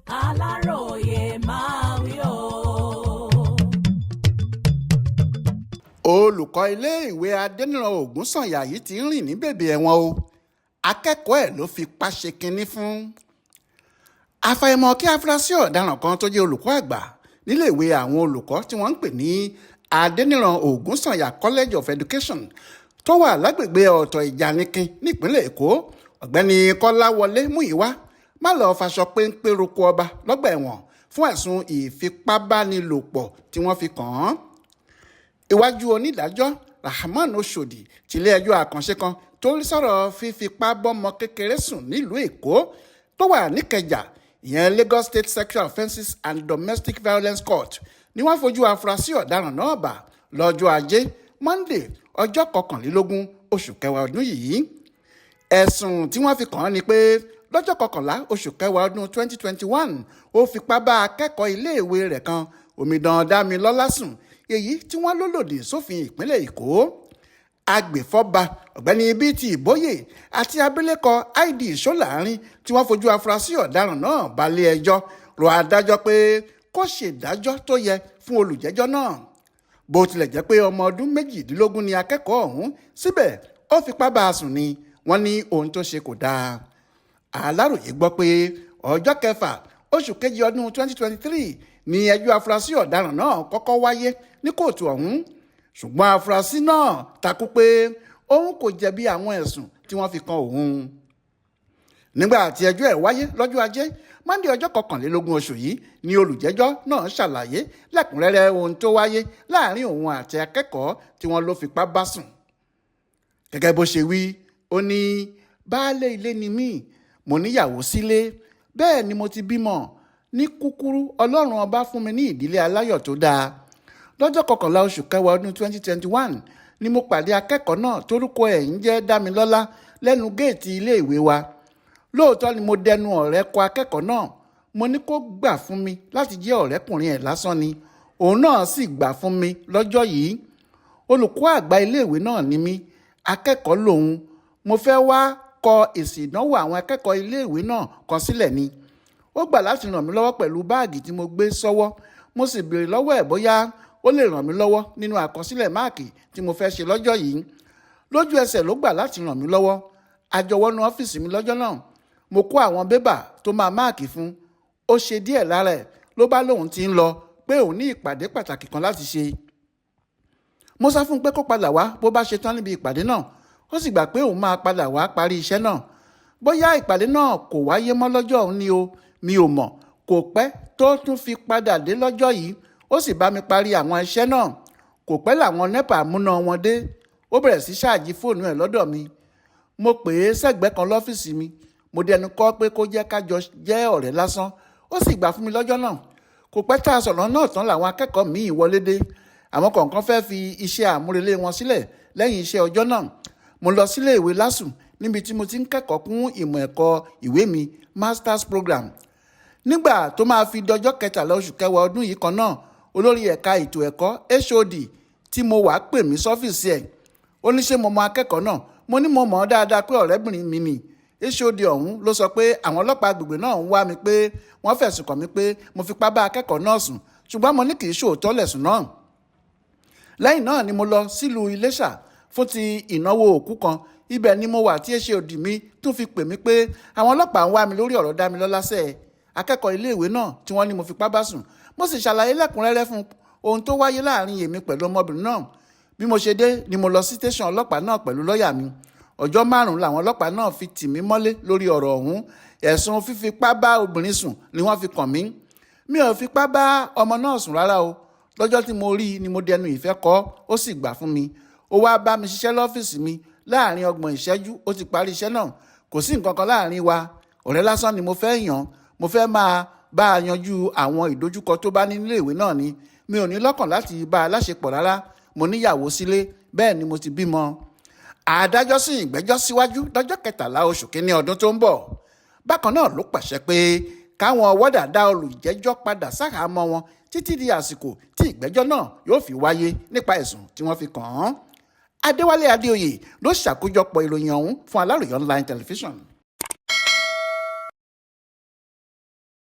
Aláròyé máa wí o. Olùkọ́ iléèwé Adeniran Ogunsanya yìí ti ń rìn ní bèbè ẹ̀wọ̀n o. Akẹ́kọ̀ọ́ ẹ̀ ló fipá ṣe kinní fún. Àfàìmọ̀ kí afurasí ọ̀daràn kan tó jẹ́ olùkọ́ àgbà níléèwé àwọn olùkọ́ tí wọ́n ń pè ní Adeniran Ogunsanya College of Education tó wà lágbègbè ọ̀tọ̀ ìjànikin nípínlẹ̀ Èkó, ọ̀gbẹ́ni Kọ́láwọlé Múyìwá má lọ́ọ́ faṣọ péńpé roko ọba lọ́gbà ẹ̀wọ̀n fún ẹ̀sùn ìfipábánilòpọ̀ tí wọ́n fi kàn án. Iwájú onídàájọ́ Rahman Oshodi tilé-ẹjọ́ àkànṣe kan tó rí sọ̀rọ̀ fífipá bọ́mọ kékeré sùn nílùú Èkó tó wà níkẹjà, ìyẹn Lagos State Sexual Offences and Domestic Violence Court, ni wọ́n fojú afurasí ọ̀daràn náà bà lọ́jọ́ Ajé Monday ọjọ́ 21 oṣù kẹwàá ọdún yìí. Ẹ̀sùn tí wọ́n fi kàn án ni pé lọ́jọ́ 11 oṣù kẹwàá ọdún 2021 ó fipá bá akẹ́kọ̀ọ́ iléèwé rẹ̀ kan Omidan Dámilọ́lá sùn, èyí tí wọ́n lò lòdì sófin ìpínlẹ̀ Èkó. Agbèfọ́ba ọ̀gbẹ́ni BT Ìbóyè àti abilékọ ID Ṣọ́láàrin tí wọ́n fojú afurasí ọ̀daràn náà balẹ̀ ẹjọ́ rọ adájọ́ pé kó ṣèdájọ́ tó yẹ fún olùjẹ́jọ́ náà. Bó tilẹ̀ jẹ́ pé ọmọ ọdún 18 ni akẹ́kọ̀ọ́ ọ̀hún, síbẹ̀ ó fipá bá a sùn ni wọ́n ní ohun tó ṣe kò dáa. Aláròyé gbọ́ pé ọjọ́ 6 oṣù kejì ọdún 2023 ni ẹjọ́ afurasí ọ̀daràn náà kọ́kọ́ wáyé ní kóòtù ọ̀hún, ṣùgbọ́n afurasí náà takú pé òun kò jẹ̀bi àwọn ẹ̀sùn tí wọ́n fi kan òun. Nígbà tí ẹjọ́ ẹ̀ wáyé lọ́jọ́ Ajé Monday ọjọ́ 21 oṣù yìí ni olùjẹ́jọ́ náà ṣàlàyé lẹ́kùnrẹ́rẹ́ ohun tó wáyé láàrin òun àti akẹ́kọ̀ọ́ tí wọ́n ló fipá bá sùn. Gẹ́gẹ́ bó ṣe wí, ó ní baálé ilé ni mí, mo níyàwó sílé, bẹ́ẹ̀ ni mo ti bímọ. Ní kúkúrú, Ọlọ́run ọba fún mi ní ìdílé aláyọ̀ tó dáa. Lọ́jọ́ 11 oṣù kẹwàá ọdún 2021 ni mo pàdé akẹ́kọ̀ọ́ náà tórúkọ ẹ̀ ń jẹ́ Dámilọ́lá lẹ́nu géètì iléèwé wa. Lóòótọ́ ni mo dẹnu ọ̀rẹ́ kọ akẹ́kọ̀ọ́ náà, mo ní kó gbà fún mi láti jẹ́ ọ̀rẹ́kùnrin ẹ̀ lásán ni, òun náà sì gbà fún mi lọ́jọ́ yìí. Olùkọ́ àgbà iléèwé náà ni mí, akẹ́kọ̀ọ́ lòun. Mo fẹ́ wá kọ èsì ìdánwò àwọn akẹ́kọ̀ọ́ iléèwé náà kan sílẹ̀ ni. Ó gbà láti ràn mí lọ́wọ́ pẹ̀lú báàgì tí mo gbé sọ́wọ́. Mo sì béèrè lọ́wọ́ ẹ̀ bóyá ó lè ràn mí lọ́wọ́ nínú àkọsílẹ̀ máàkì tí mo fẹ́ ṣe lọ́jọ́ yìí. Lójú ẹsẹ̀ ló gbà láti ràn mí lọ́wọ́. A jọ wọnú ọ́fíìsì mi lọ́jọ́ náà. Mo kó àwọn bébà tó máa máàkì fún. Ó ṣe díẹ̀ lára ẹ̀ ló bá lóun ti ń lọ pé òun ní ìpàdé pàtàkì kan láti ṣe. Mo sọ fún un pé kó padà wá bó bá ṣe tán níbi ìpàdé náà. Ó sì gbà pé òun máa padà wá parí iṣẹ́ náà. Bóyá ìpàdé náà kò wáyé mọ́ lọ́jọ́ òun ni o, mi ò mọ̀. Kò pẹ́ tó tún fi padà dé lọ́jọ́ yìí, ó sì bá mi parí àwọn iṣẹ́ náà. Kò pẹ́ làwọn NEPA múná wọn dé. Ó bẹ̀rẹ̀ sí ṣáàjì fóònù ẹ̀ lọ́dọ̀ mi. Mo pè é sẹ́gbẹ̀ẹ́ kan lọ́fíìsì mi. Mo dẹnu kọ́ pé kó jẹ́ ká jọ jẹ́ ọ̀rẹ́ lásán. Ó sì gbà fún mi lọ́jọ́ náà. Kò pẹ́ tá a sọ̀rọ̀ náà tán làwọn akẹ́kọ̀ọ́ míì wọlé dé. Àwọn kọ̀ọ̀kan fẹ́ fi iṣẹ́ àmúrelé wọn sílẹ̀ lẹ́yìn iṣẹ́ ọjọ́ náà. Mo lọ sílé ìwé LASU níbi tí mo ti ń kẹ́kọ̀ọ́ kún ìmọ̀ ẹ̀kọ́ ìwé mi Masters Program. Nígbà tó máa fi dọjọ́ 13 oṣù kẹwàá ọdún yìí kan náà, olórí ẹ̀ka ètò ẹ̀kọ́ HOD tí mo wà pè mí sọ́fíìsì ẹ̀. Ó ní ṣé mo mọ akẹ́kọ̀ọ́ náà. Mo ní mo mọ̀ ọ́ dáadáa pé ọ̀rẹ́bìnrin mi ni. HOD ọ̀hún ló sọ pé àwọn ọlọ́pàá agbègbè náà ń wá mi pé wọ́n fẹ̀sùn kàn mí pé mo fipá bá akẹ́kọ̀ọ́ náà sùn, ṣùgbọ́n mo ní kì í ṣòótọ́ lẹ̀sùn náà. Lẹ́yìn náà ni mo lọ sílùú Iléṣà fún ti ìnáwó òkú kan. Ibẹ̀ ni mo wà tí HOD mi tún fi pè mí pé àwọn ọlọ́pàá ń wá mi lórí ọ̀rọ̀ Dámilọ́lá sẹ́ẹ̀, akẹ́kọ̀ọ́ iléèwé náà tí wọ́n ní mo fipá bá sùn. Mo sì ṣàlàyé lẹ́kùnrẹ́rẹ́ fún ohun tó wáyé láàrin èmi pẹ̀lú ọmọbìnrin náà. Bí mo ṣe dé ni mo lọ sí tẹ̀sán ọlọ́pàá náà pẹ̀lú lọ́ọ̀yà mi. Ọjọ́ 5 làwọn ọlọ́pàá náà fi tì mí mọ́lé lórí ọ̀rọ̀ ọ̀hún. Ẹ̀sùn fífipá bá obìnrin sùn ni wọ́n fi kàn mí. Mi ò fipá bá ọmọ náà sùn rárá o. Lọ́jọ́ tí mo rí i ni mo dẹnu ìfẹ́ kọ̀, ó sì gbà fún mi. Ó wá bá mi ṣiṣẹ́ lọ́fíìsì mi. Láàrin 30 ìṣẹ́jú ó ti parí iṣẹ́ náà. Kò sí nǹkan kan láàrin wa. Ọ̀rẹ́ lásán ni mo fẹ́ yàn. Mo fẹ́ máa bá a yanjú àwọn ìdojúkọ tó bá ní nílé ìwé náà ni. Mi ò ní lọ́kàn láti bá a láṣepọ̀ rárá. Mo níyàwó sílé, bẹ́ẹ̀ ni mo ti bímọ. Adájọ́ sún ìgbẹ́jọ́ síwájú lọ́jọ́ 13 oṣù kínní ọdún tó ń bọ̀. Bákan náà ló pàṣẹ pé káwọn wọ́dà dá olùjẹ́jọ́ padà sáhàámọ́ wọn títí di àsìkò tí ìgbẹ́jọ́ náà yóò fi wáyé nípa ẹ̀sùn tí wọ́n fi kàn án. Adéwálé Adéoyè ló ṣàkójọpọ̀ ìròyìn ọ̀hún fún Aláròyé online television.